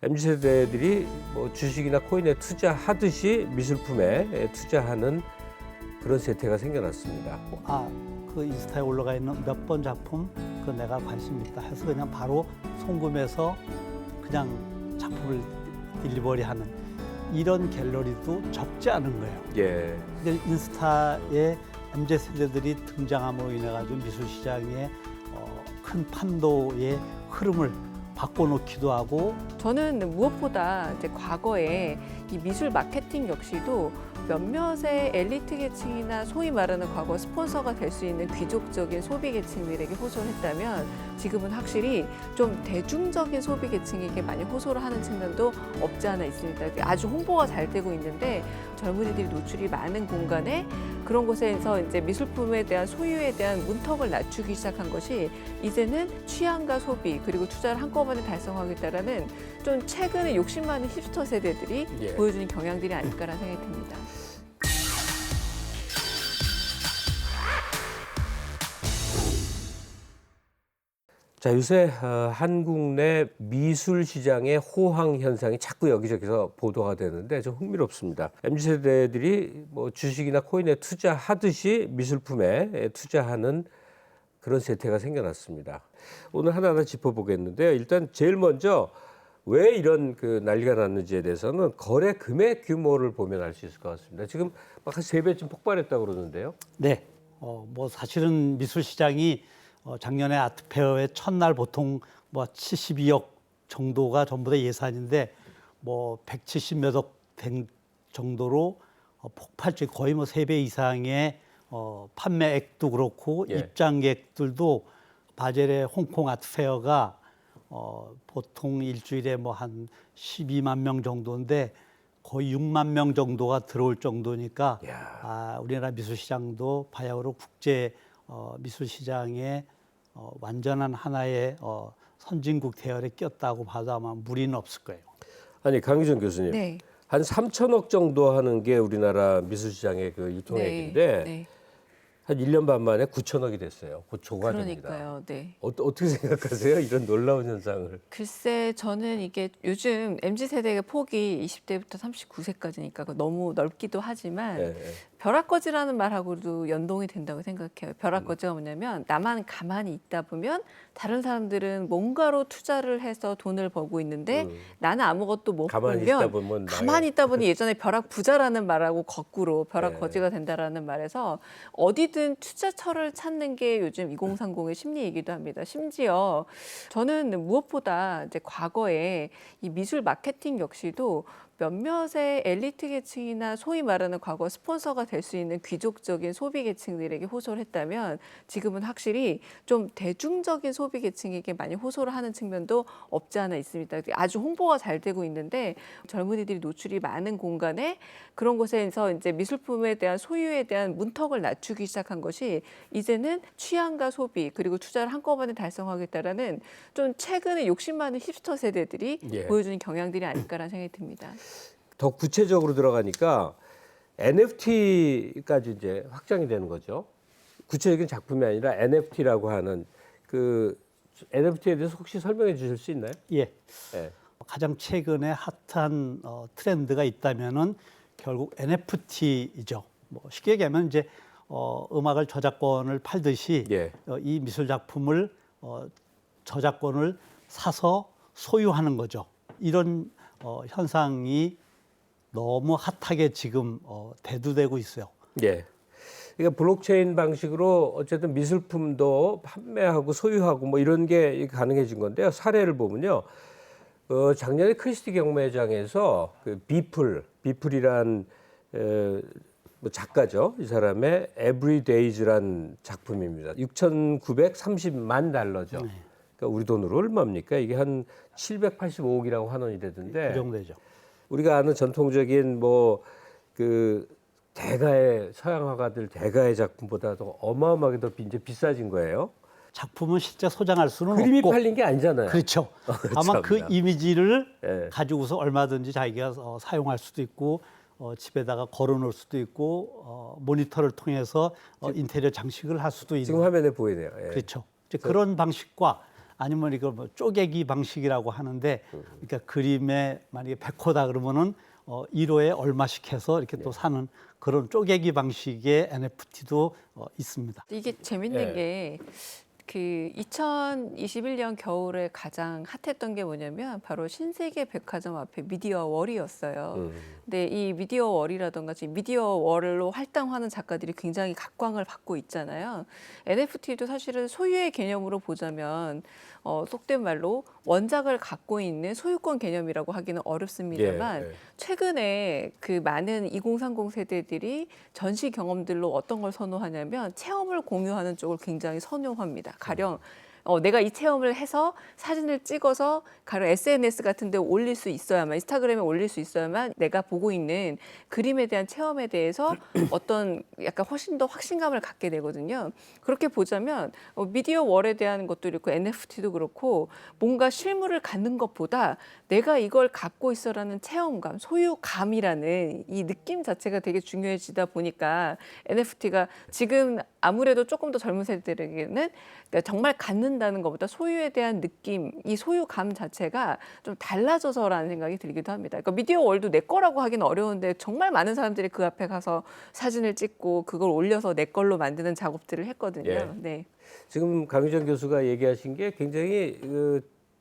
MZ세대들이 뭐 주식이나 코인에 투자하듯이 미술품에 투자하는 그런 세태가 생겨났습니다. 그 인스타에 올라가 있는 몇 번 작품 그 내가 관심 있다 해서 그냥 바로 송금해서 그냥 작품을 딜리버리하는 이런 갤러리도 적지 않은 거예요. 예. 근데 인스타에 MZ세대들이 등장함으로 인해 가지고 미술 시장에 큰 판도의 흐름을 바꿔놓기도 하고. 저는 무엇보다 이제 과거에 이 미술 마케팅 역시도 몇몇의 엘리트 계층이나 소위 말하는 과거 스폰서가 될 수 있는 귀족적인 소비 계층들에게 호소를 했다면 지금은 확실히 좀 대중적인 소비 계층에게 많이 호소를 하는 측면도 없지 않아 있습니다. 아주 홍보가 잘 되고 있는데 젊은이들이 노출이 많은 공간에 그런 곳에서 이제 미술품에 대한 소유에 대한 문턱을 낮추기 시작한 것이 이제는 취향과 소비 그리고 투자를 한꺼번에 달성하겠다라는 좀 최근에 욕심 많은 힙스터 세대들이 예. 보여주는 경향들이 아닐까라는 생각이 듭니다. 자, 요새 한국 내 미술 시장의 호황 현상이 자꾸 여기저기서 보도가 되는데 좀 흥미롭습니다. MZ세대들이 뭐 주식이나 코인에 투자하듯이 미술품에 투자하는 그런 세태가 생겨났습니다. 오늘 하나하나 짚어보겠는데요. 일단 제일 먼저 왜 이런 그 난리가 났는지에 대해서는 거래 금액 규모를 보면 알 수 있을 것 같습니다. 지금 막 한 3배쯤 폭발했다고 그러는데요. 네, 뭐 사실은 미술 시장이 작년에 아트페어의 첫날 보통 뭐 72억 정도가 전부 다 예산인데 뭐 170몇 억 된 정도로 폭발적 거의 뭐 3배 이상의 판매액도 그렇고 예. 입장객들도 바젤의 홍콩 아트페어가 보통 일주일에 뭐 한 12만 명 정도인데 거의 6만 명 정도가 들어올 정도니까 우리나라 미술 시장도 바야흐로 국제 미술 시장의 완전한 하나의 선진국 대열에 꼈다고 봐도 아마 무리는 없을 거예요. 아니 강유정 교수님, 네. 한 3천억 정도 하는 게 우리나라 미술 시장의 그 유통액인데 네. 한 1년 반 만에 9천억이 됐어요. 곧 조가됩니다. 그러니까요. 네. 어떻게 생각하세요? 이런 놀라운 현상을. 글쎄 저는 이게 요즘 MZ세대의 폭이 20대부터 39세까지니까 너무 넓기도 하지만 예, 예. 벼락거지라는 말하고도 연동이 된다고 생각해요. 벼락거지가 뭐냐면 나만 가만히 있다 보면 다른 사람들은 뭔가로 투자를 해서 돈을 벌고 있는데 나는 아무것도 못 가만히 있다 보면 보면 가만히 있다 보니 예전에 벼락 부자라는 말하고 거꾸로 벼락 거지가 된다라는 말에서 어디든 투자처를 찾는 게 요즘 2030의 심리이기도 합니다. 심지어 저는 무엇보다 이제 과거에 이 미술 마케팅 역시도 몇몇의 엘리트 계층이나 소위 말하는 과거 스폰서가 될 수 있는 귀족적인 소비 계층들에게 호소를 했다면 지금은 확실히 좀 대중적인 소비 계층에게 많이 호소를 하는 측면도 없지 않아 있습니다. 아주 홍보가 잘 되고 있는데 젊은이들이 노출이 많은 공간에 그런 곳에서 이제 미술품에 대한 소유에 대한 문턱을 낮추기 시작한 것이 이제는 취향과 소비 그리고 투자를 한꺼번에 달성하겠다라는 좀 최근에 욕심 많은 힙스터 세대들이 보여주는 경향들이 아닐까라는 생각이 듭니다. 더 구체적으로 들어가니까 NFT까지 이제 확장이 되는 거죠. 구체적인 작품이 아니라 NFT라고 하는 그 NFT에 대해서 혹시 설명해 주실 수 있나요? 예. 예. 가장 최근에 핫한 트렌드가 있다면은 결국 NFT이죠. 뭐 쉽게 얘기하면 이제 음악을 저작권을 팔듯이 이 미술 작품을 저작권을 사서 소유하는 거죠. 이런 현상이 너무 핫하게 지금 대두되고 있어요. 예. 그러니까 블록체인 방식으로 어쨌든 미술품도 판매하고 소유하고 뭐 이런 게 가능해진 건데요. 사례를 보면요. 작년에 크리스티 경매장에서 그 비플이란 뭐 작가죠. 이 사람의 Everydays란 작품입니다. 6,930만 달러죠. 그러니까 우리 돈으로 얼마입니까? 이게 한 785억이라고 환원이 되던데. 그 정도 되죠. 우리가 아는 전통적인 뭐 그 대가의 서양 화가들 대가의 작품보다도 어마어마하게 더 이제 비싸진 거예요. 작품은 실제 소장할 수는 그림이 없고. 팔린 게 아니잖아요. 그렇죠. 아마 그 참나. 이미지를 가지고서 얼마든지 자기가 사용할 수도 있고 집에다가 걸어놓을 수도 있고 모니터를 통해서 인테리어 장식을 할 수도 있는. 지금 화면에 보이네요. 예. 그렇죠. 이제 그런 방식과 아니면 이걸 뭐 쪼개기 방식이라고 하는데, 그러니까 그림에 만약에 100호다 그러면은 1호에 얼마씩 해서 이렇게 또 사는 그런 쪼개기 방식의 NFT도 있습니다. 이게 재밌는 네. 게 그 2021년 겨울에 가장 핫했던 게 뭐냐면 바로 신세계 백화점 앞에 미디어 월이었어요. 근데 이 미디어 월이라던가 지금 미디어 월로 활동하는 작가들이 굉장히 각광을 받고 있잖아요. NFT도 사실은 소유의 개념으로 보자면 속된 말로 원작을 갖고 있는 소유권 개념이라고 하기는 어렵습니다만 예, 예. 최근에 그 많은 2030 세대들이 전시 경험들로 어떤 걸 선호하냐면 체험을 공유하는 쪽을 굉장히 선호합니다. 가령 내가 이 체험을 해서 사진을 찍어서 가령 SNS 같은 데 올릴 수 있어야만, 인스타그램에 올릴 수 있어야만 내가 보고 있는 그림에 대한 체험에 대해서 어떤 약간 훨씬 더 확신감을 갖게 되거든요. 그렇게 보자면 미디어 월에 대한 것도 그렇고 NFT도 그렇고 뭔가 실물을 갖는 것보다 내가 이걸 갖고 있어라는 체험감, 소유감이라는 이 느낌 자체가 되게 중요해지다 보니까 NFT가 지금 아무래도 조금 더 젊은 세대들에게는 그러니까 정말 갖는다는 것보다 소유에 대한 느낌, 이 소유감 자체가 좀 달라져서라는 생각이 들기도 합니다. 그러니까 미디어 월도 내 거라고 하기는 어려운데 정말 많은 사람들이 그 앞에 가서 사진을 찍고 그걸 올려서 내 걸로 만드는 작업들을 했거든요. 예. 네. 지금 강유정 교수가 얘기하신 게 굉장히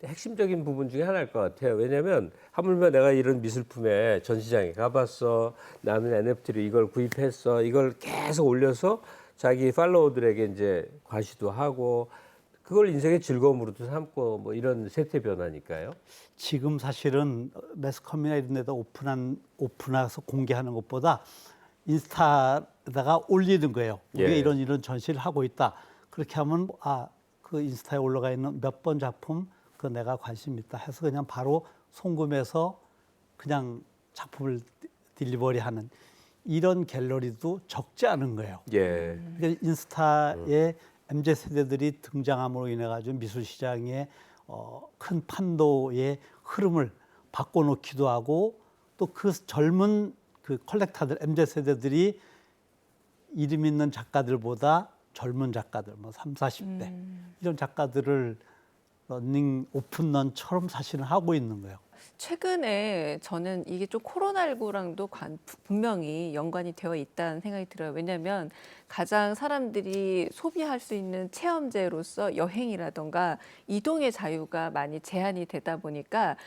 핵심적인 부분 중에 하나일 것 같아요. 왜냐하면 하물며 내가 이런 미술품에 전시장에 가봤어, 나는 NFT로 이걸 구입했어, 이걸 계속 올려서 자기 팔로워들에게 이제 과시도 하고 그걸 인생의 즐거움으로도 삼고 뭐 이런 세태 변화니까요. 지금 사실은 매스컴이나 이런 데다 오픈해서 공개하는 것보다 인스타에다가 올리는 거예요. 우리가 예. 이런 전시를 하고 있다. 그렇게 하면 그 인스타에 올라가 있는 몇 번 작품 그 내가 관심 있다 해서 그냥 바로 송금해서 그냥 작품을 딜리버리하는 이런 갤러리도 적지 않은 거예요. 예. 그러니까 인스타에 MZ 세대들이 등장함으로 인해 가지고 미술 시장에 큰 판도의 흐름을 바꿔놓기도 하고 또 그 젊은 그 컬렉터들 MZ 세대들이 이름 있는 작가들보다 젊은 작가들 뭐 30, 40대 이런 작가들을 러닝 오픈런처럼 사실은 하고 있는 거예요. 최근에 저는 이게 좀 코로나19랑도 분명히 연관이 되어 있다는 생각이 들어요. 왜냐하면 가장 사람들이 소비할 수 있는 체험재로서 여행이라던가 이동의 자유가 많이 제한이 되다 보니까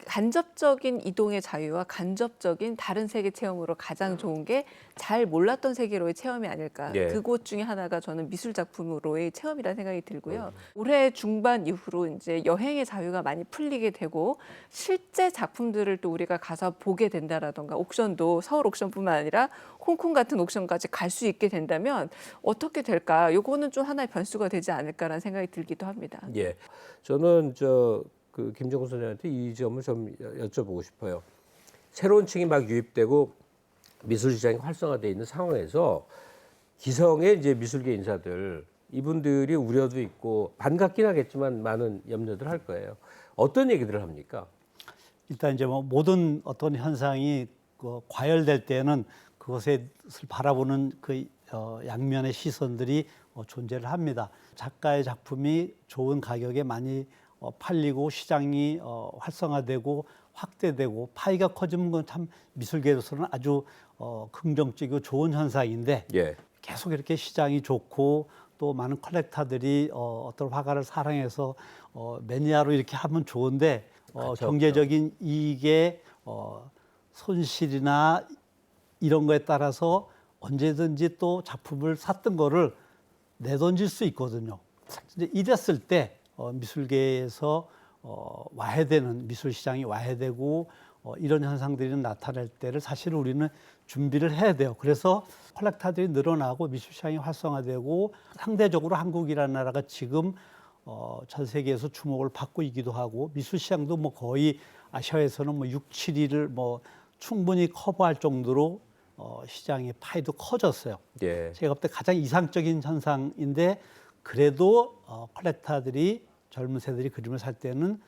간접적인 이동의 자유와 간접적인 다른 세계 체험으로 가장 좋은 게 잘 몰랐던 세계로의 체험이 아닐까. 예. 그곳 중에 하나가 저는 미술 작품으로의 체험이라는 생각이 들고요. 올해 중반 이후로 이제 여행의 자유가 많이 풀리게 되고 실제 작품들을 또 우리가 가서 보게 된다라던가 옥션도 서울 옥션뿐만 아니라 홍콩 같은 옥션까지 갈 수 있게 된다면 어떻게 될까? 요거는 좀 하나의 변수가 되지 않을까라는 생각이 들기도 합니다. 예. 저는 그 김정은 선생님한테 이 점을 좀 여쭤보고 싶어요. 새로운 층이 막 유입되고 미술 시장이 활성화되어 있는 상황에서 기성의 이제 미술계 인사들 이분들이 우려도 있고 반갑긴 하겠지만 많은 염려들 할 거예요. 어떤 얘기들을 합니까? 일단 이제 뭐 모든 어떤 현상이 과열될 때는 그것을 바라보는 그 양면의 시선들이 존재를 합니다. 작가의 작품이 좋은 가격에 많이 팔리고 시장이 활성화되고 확대되고 파이가 커지는 건 참 미술계로서는 아주 긍정적이고 좋은 현상인데 예. 계속 이렇게 시장이 좋고 또 많은 컬렉터들이 어떤 화가를 사랑해서 매니아로 이렇게 하면 좋은데 경제적인 이익의 손실이나 이런 거에 따라서 언제든지 또 작품을 샀던 거를 내던질 수 있거든요. 이제 이랬을 때 미술계에서 와해되는 미술 시장이 와해되고 이런 현상들이 나타날 때를 사실 우리는 준비를 해야 돼요. 그래서 컬렉터들이 늘어나고 미술 시장이 활성화되고 상대적으로 한국이라는 나라가 지금 전 세계에서 주목을 받고 있기도 하고 미술 시장도 뭐 거의 아시아에서는 뭐 6, 7위를 뭐 충분히 커버할 정도로 시장의 파이도 커졌어요. 예. 제가 볼 때 가장 이상적인 현상인데 그래도 컬렉터들이 젊은 세대들이 그림을 살 때는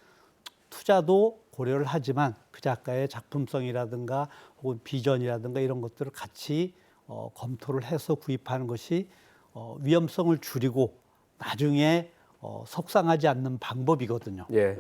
투자도 고려를 하지만 그 작가의 작품성이라든가 혹은 비전이라든가 이런 것들을 같이 검토를 해서 구입하는 것이 위험성을 줄이고 나중에 속상하지 않는 방법이거든요. 예.